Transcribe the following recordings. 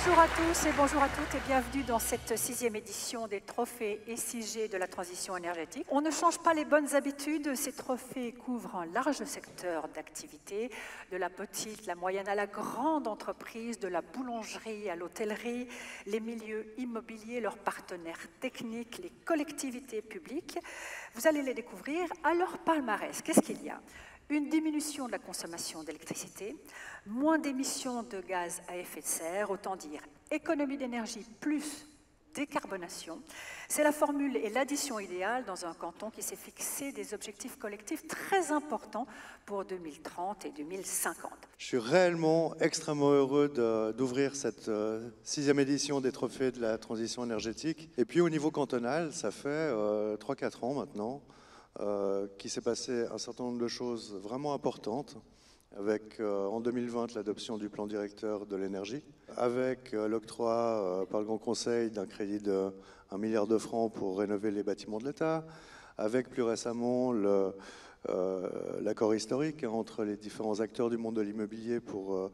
Bonjour à tous et bonjour à toutes et bienvenue dans cette 6e édition des trophées SIG de la transition énergétique. On ne change pas les bonnes habitudes, ces trophées couvrent un large secteur d'activité, de la petite, la moyenne à la grande entreprise, de la boulangerie à l'hôtellerie, les milieux immobiliers, leurs partenaires techniques, les collectivités publiques. Vous allez les découvrir à leur palmarès. Qu'est-ce qu'il y a ? Une diminution de la consommation d'électricité, moins d'émissions de gaz à effet de serre, autant dire économie d'énergie plus décarbonation. C'est la formule et l'addition idéale dans un canton qui s'est fixé des objectifs collectifs très importants pour 2030 et 2050. Je suis réellement extrêmement heureux d'ouvrir cette 6e édition des trophées de la transition énergétique. Et puis au niveau cantonal, ça fait 3-4 ans maintenant qu'il s'est passé un certain nombre de choses vraiment importantes, avec en 2020 l'adoption du plan directeur de l'énergie, avec l'octroi par le Grand Conseil d'un crédit de 1 milliard de francs pour rénover les bâtiments de l'État, avec plus récemment l'accord historique entre les différents acteurs du monde de l'immobilier pour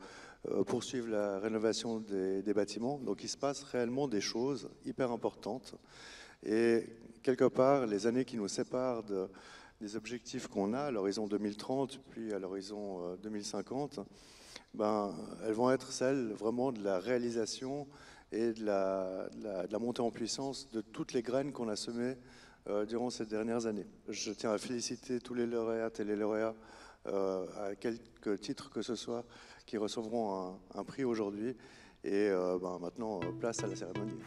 poursuivre la rénovation des bâtiments. Donc il se passe réellement des choses hyper importantes. Et quelque part, les années qui nous séparent des objectifs qu'on a à l'horizon 2030 puis à l'horizon 2050, elles vont être celles vraiment de la réalisation et de la montée en puissance de toutes les graines qu'on a semées durant ces dernières années. Je tiens à féliciter tous les lauréates et les lauréats, à quelque titre que ce soit, qui recevront un prix aujourd'hui. Et maintenant, place à la cérémonie.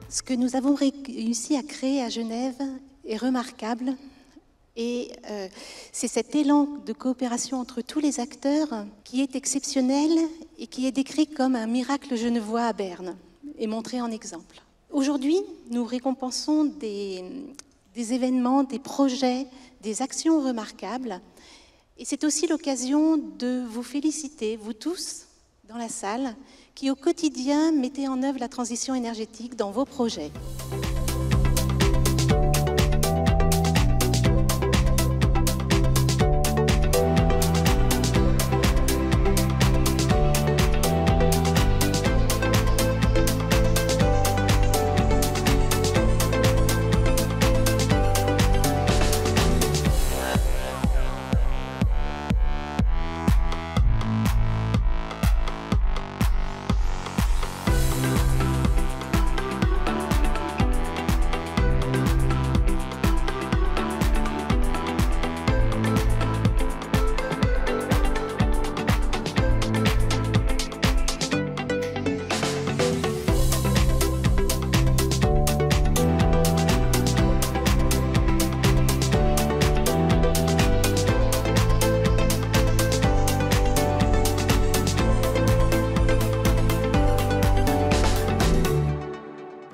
Ce que nous avons réussi à créer à Genève est remarquable et c'est cet élan de coopération entre tous les acteurs qui est exceptionnel et qui est décrit comme un miracle genevois à Berne et montré en exemple. Aujourd'hui, nous récompensons des événements, des projets, des actions remarquables et c'est aussi l'occasion de vous féliciter, vous tous, dans la salle, qui au quotidien mettez en œuvre la transition énergétique dans vos projets.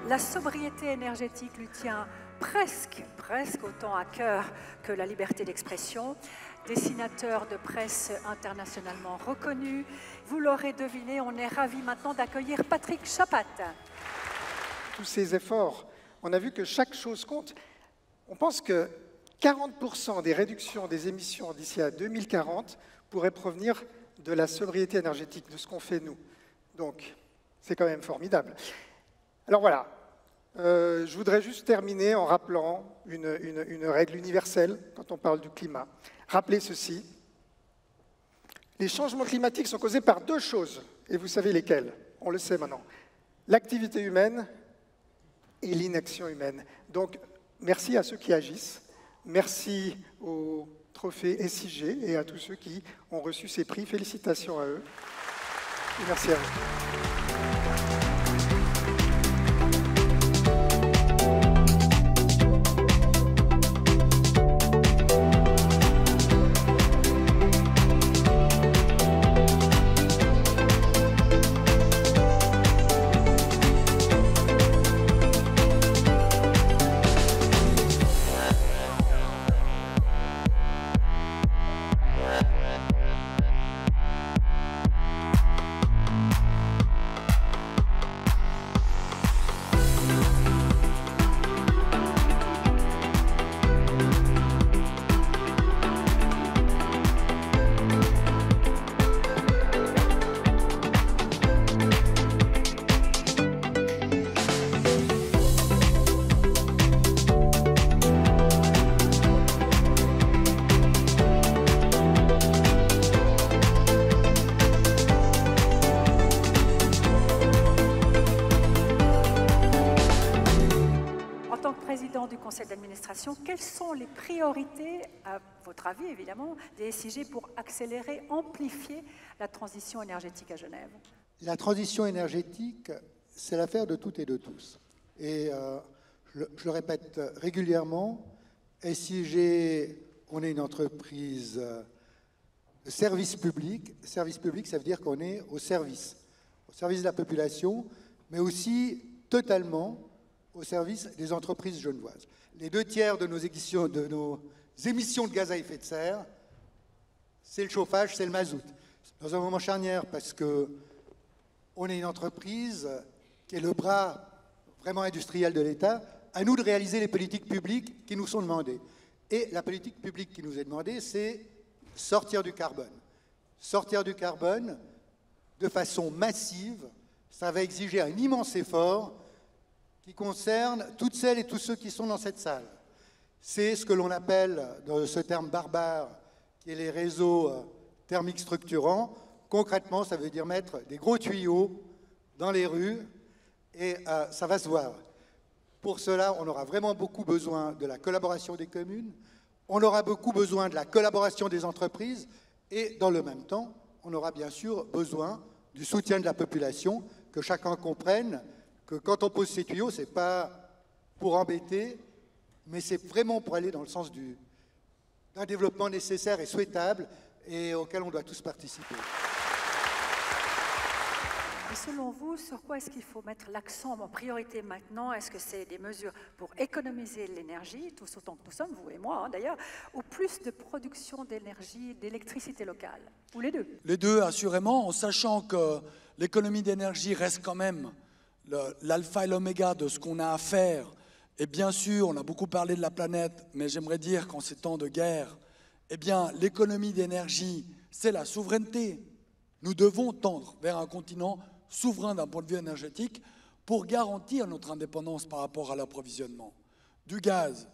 La sobriété énergétique lui tient presque autant à cœur que la liberté d'expression. Dessinateur de presse internationalement reconnu, vous l'aurez deviné, on est ravis maintenant d'accueillir Patrick Chapat. Tous ces efforts, on a vu que chaque chose compte. On pense que 40% des réductions des émissions d'ici à 2040 pourraient provenir de la sobriété énergétique, de ce qu'on fait nous. Donc, c'est quand même formidable. Alors voilà, je voudrais juste terminer en rappelant une règle universelle quand on parle du climat. Rappelez ceci, les changements climatiques sont causés par deux choses, Et vous savez lesquels? On le sait maintenant. L'activité humaine et l'inaction humaine. Donc, merci à ceux qui agissent. Merci au trophée SIG et à tous ceux qui ont reçu ces prix. Félicitations à eux. Et merci à vous. Du conseil d'administration, quelles sont les priorités, à votre avis évidemment, des SIG pour accélérer, amplifier la transition énergétique à Genève? La transition énergétique, c'est l'affaire de toutes et de tous. Et je le répète régulièrement, SIG, on est une entreprise de service public. Service public, ça veut dire qu'on est au service de la population, mais aussi totalement au service des entreprises genevoises. Les 2/3 de nos émissions de gaz à effet de serre, c'est le chauffage, c'est le mazout. Dans un moment charnière, parce qu'on est une entreprise qui est le bras vraiment industriel de l'État, à nous de réaliser les politiques publiques qui nous sont demandées. Et la politique publique qui nous est demandée, c'est sortir du carbone. Sortir du carbone de façon massive, ça va exiger un immense effort qui concerne toutes celles et tous ceux qui sont dans cette salle. C'est ce que l'on appelle, dans ce terme barbare, qui est les réseaux thermiques structurants. Concrètement, ça veut dire mettre des gros tuyaux dans les rues, et ça va se voir. Pour cela, on aura vraiment beaucoup besoin de la collaboration des communes, on aura beaucoup besoin de la collaboration des entreprises, et dans le même temps, on aura bien sûr besoin du soutien de la population, que chacun comprenne que quand on pose ces tuyaux, ce n'est pas pour embêter, mais c'est vraiment pour aller dans le sens d'un développement nécessaire et souhaitable et auquel on doit tous participer. Et selon vous, sur quoi est-ce qu'il faut mettre l'accent en priorité maintenant? Est-ce que c'est des mesures pour économiser l'énergie, tous autant que nous sommes, vous et moi d'ailleurs, ou plus de production d'énergie, d'électricité locale? Ou les deux? Les deux, assurément, en sachant que l'économie d'énergie reste quand même l'alpha et l'oméga de ce qu'on a à faire. Et bien sûr, on a beaucoup parlé de la planète, mais j'aimerais dire qu'en ces temps de guerre, eh bien, l'économie d'énergie, c'est la souveraineté. Nous devons tendre vers un continent souverain d'un point de vue énergétique pour garantir notre indépendance par rapport à l'approvisionnement. Du gaz,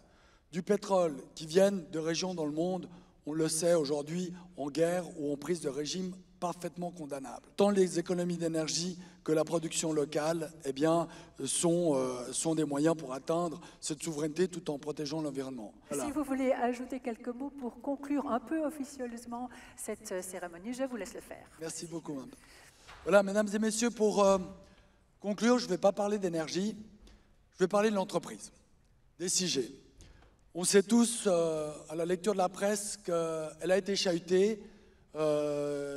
du pétrole qui viennent de régions dans le monde, on le sait aujourd'hui, en guerre ou en prise de régime parfaitement condamnables. Tant les économies d'énergie que la production locale eh bien, sont des moyens pour atteindre cette souveraineté tout en protégeant l'environnement. Voilà. Si vous voulez ajouter quelques mots pour conclure un peu officieusement cette cérémonie, je vous laisse le faire. Merci beaucoup, madame. Voilà, mesdames et messieurs, pour conclure, je ne vais pas parler d'énergie, je vais parler de l'entreprise, des SIG. On sait tous, à la lecture de la presse, qu'elle a été chahutée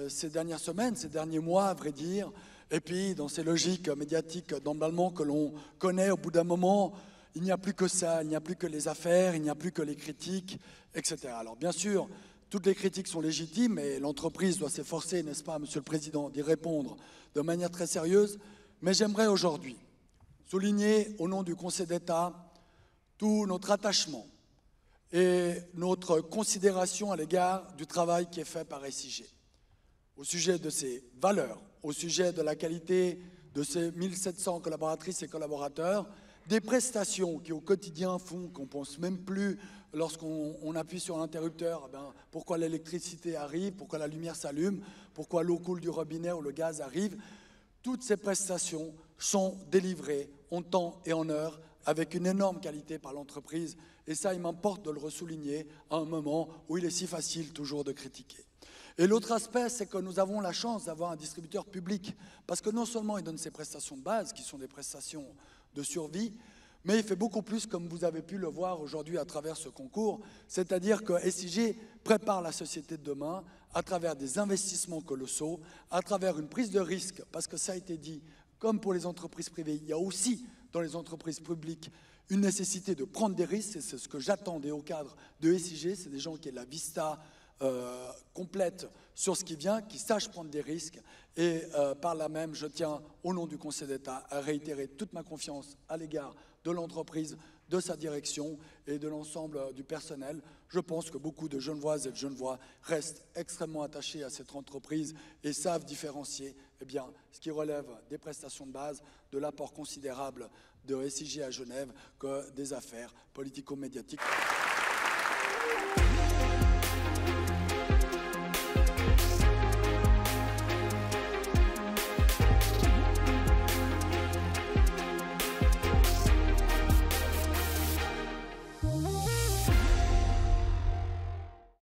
ces dernières semaines, ces derniers mois, à vrai dire. Et puis, dans ces logiques médiatiques d'emballement que l'on connaît, au bout d'un moment, il n'y a plus que ça, il n'y a plus que les affaires, il n'y a plus que les critiques, etc. Alors, bien sûr, toutes les critiques sont légitimes et l'entreprise doit s'efforcer, n'est-ce pas, Monsieur le Président, d'y répondre de manière très sérieuse. Mais j'aimerais aujourd'hui souligner, au nom du Conseil d'État, tout notre attachement et notre considération à l'égard du travail qui est fait par SIG, au sujet de ses valeurs, au sujet de la qualité de ses 1700 collaboratrices et collaborateurs, des prestations qui au quotidien font qu'on ne pense même plus, lorsqu'on appuie sur l'interrupteur, pourquoi l'électricité arrive, pourquoi la lumière s'allume, pourquoi l'eau coule du robinet ou le gaz arrive. Toutes ces prestations sont délivrées en temps et en heure avec une énorme qualité par l'entreprise. Et ça, il m'importe de le ressouligner à un moment où il est si facile toujours de critiquer. Et l'autre aspect, c'est que nous avons la chance d'avoir un distributeur public, parce que non seulement il donne ses prestations de base, qui sont des prestations de survie, mais il fait beaucoup plus, comme vous avez pu le voir aujourd'hui à travers ce concours, c'est-à-dire que SIG prépare la société de demain à travers des investissements colossaux, à travers une prise de risque, parce que ça a été dit, comme pour les entreprises privées, il y a aussi dans les entreprises publiques une nécessité de prendre des risques, et c'est ce que j'attends des hauts cadres de SIG, c'est des gens qui aient la vista complète sur ce qui vient, qui sachent prendre des risques, et par là même, je tiens, au nom du Conseil d'État, à réitérer toute ma confiance à l'égard de l'entreprise, de sa direction et de l'ensemble du personnel. Je pense que beaucoup de Genevoises et de Genevois restent extrêmement attachés à cette entreprise et savent différencier ce qui relève des prestations de base, de l'apport considérable de SIG à Genève, que des affaires politico-médiatiques.